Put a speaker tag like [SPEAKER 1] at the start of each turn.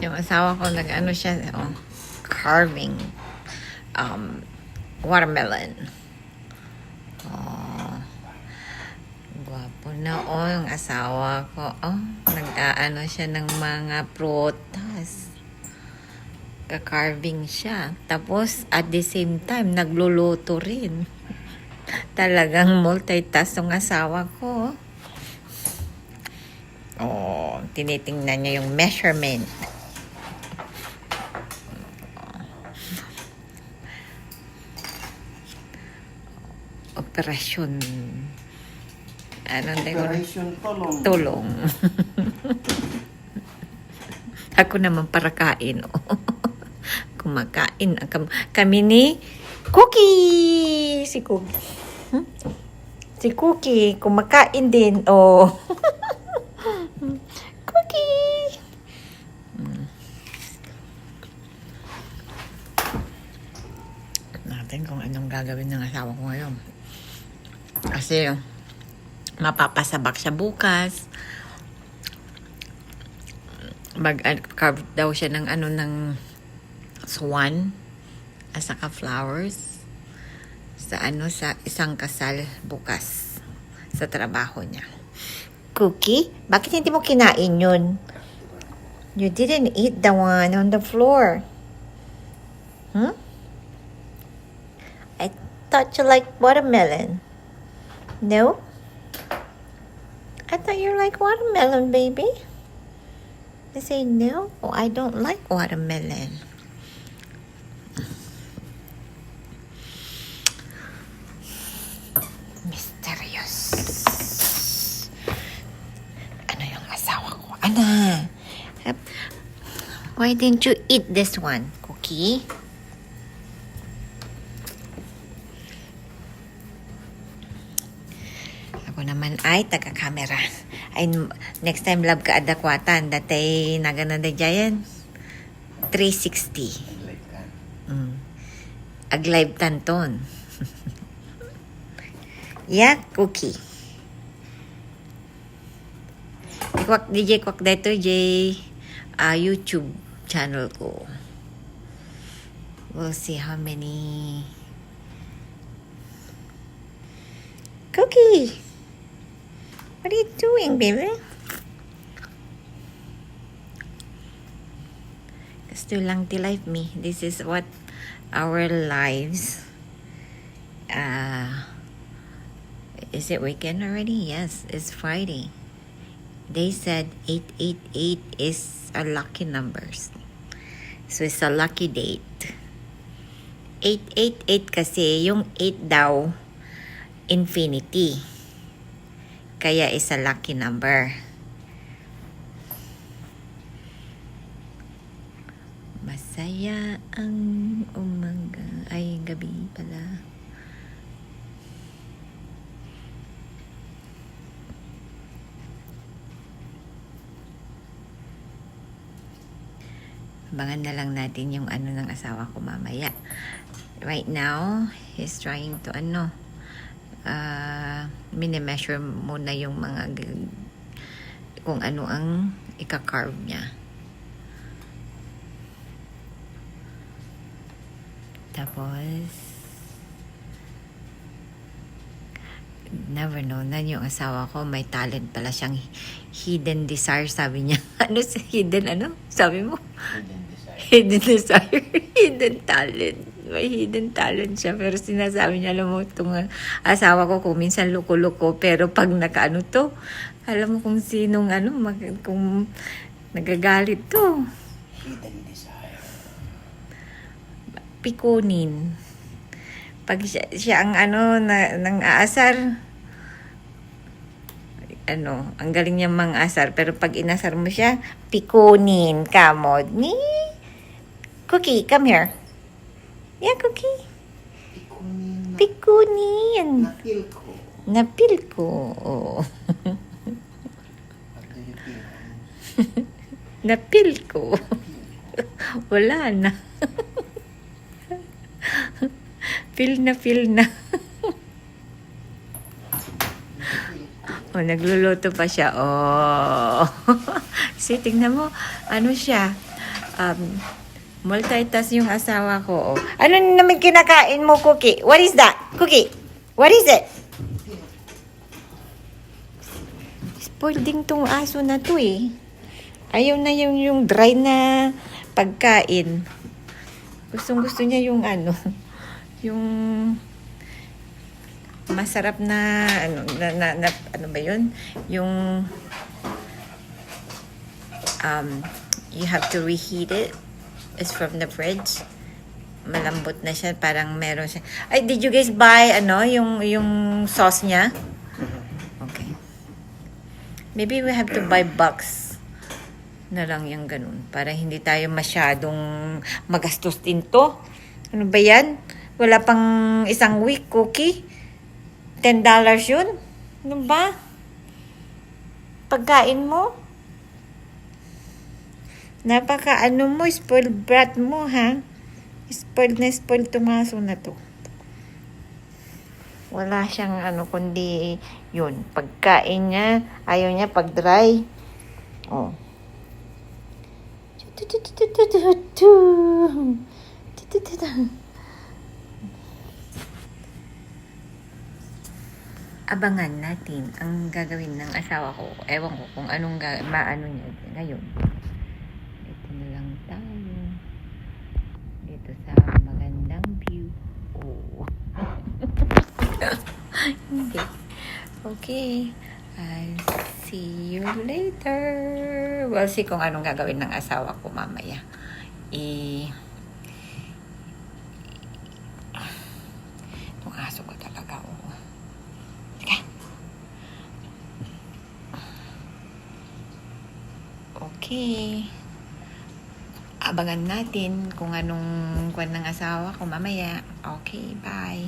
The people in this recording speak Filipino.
[SPEAKER 1] Yung asawa ko, nag-ano siya, carving watermelon. Oh, gwapo na, yung asawa ko. Nag-ano siya ng mga prutas. Ka-carving siya. Tapos, at the same time, nagluluto rin. Talagang multitask ang asawa ko. Tinitingnan niya yung measurement. Operasyon.
[SPEAKER 2] Operasyon tulong.
[SPEAKER 1] Tulong. Ako naman para kain. Kumakain. Kami ni Cookie. Si Cookie. Si Cookie. Kumakain din. Cookie. Natin kung anong gagawin ng asawa ko ngayon. Kasi mapapasabak siya bukas. Mag-carve daw siya ng ng swan at saka flowers sa isang kasal bukas sa trabaho niya. Cookie, bakit hindi mo kinain yun? You didn't eat the one on the floor. I thought you liked watermelon. No? I thought you like watermelon, baby. I say, no, I don't like watermelon. Mysterious. Ano yung asawa ko? Ana? Why didn't you eat this one, Cookie? Ako naman ay taga-camera. Ay, next time love ka adakwatan. Datay nagana da jayan. 360. Ag-live tanton. Yeah, Cookie. DJ Kwak dito, YouTube channel ko. We'll see how many. Cookie! What are you doing, baby? Gusto lang ti life me. This is what our lives. Is it weekend already? Yes, it's Friday. They said 888 is a lucky numbers. So it's a lucky date. 888 kasi yung 8 daw infinity. Kaya is a lucky number. Masaya ang umaga. Ay, gabi pala. Abangan na lang natin yung ng asawa ko mamaya. Right now, he's trying to mini-measure muna yung mga kung ano ang ika-carve niya. Tapos never know na yung asawa ko may talent pala siyang hidden desire, sabi niya. Ano si hidden sabi mo? Hidden desire. Hidden talent. May hidden talent siya. Pero sinasabi niya, alam mo, itong asawa ko kung minsan loko-loko, pero pag nakaano to, alam mo kung sinong kung nagagalit to.
[SPEAKER 2] Hidden desire.
[SPEAKER 1] Pikunin. Pag siya ang nang aasar, ang galing niya mang asar, pero pag inasar mo siya, pikunin ka mo. Cookie, come here. Yeah, Cookie. Pikunin. Napil ko. Oh. Napil ko. Wala na. Feel na. Oh, nagluluto pa siya. Oh. See, tingnan mo. Ano siya? Multitask yung asawa ko. Oh. Ano naman kinakain mo, Cookie? What is that? Cookie, what is it? Spoiled din tong aso na to eh. Ayaw na yung dry na pagkain. Gustong-gusto niya yung ano, yung masarap na ano ba yun? Yung you have to reheat it. It's from the fridge. Malambot na siya, parang meron siya. Ay, did you guys buy yung sauce niya? Okay. Maybe we have to buy box na lang yung ganun para hindi tayo masyadong magastos din to. Ano ba yan? Wala pang isang week, Cookie. $10 yun? Ano ba? Pagkain mo? Napaka ano mo, spoiled brat mo, ha? Spoiled na spoiled tong aso na to. Wala siyang ano, kundi yun. Pagkain niya, ayaw niya pag dry. Oh. Abangan natin ang gagawin ng asawa ko. Ewan ko kung anong maano niya ngayon. Ito na lang tayo. Dito sa magandang view. Oh. Hindi. Okay. I'll see you later. We'll see kung anong gagawin ng asawa ko mamaya. Itong aso ko talaga. Oh. Sige. Okay. Abangan natin kung anong kwan ng asawa ko mamaya. Okay, bye.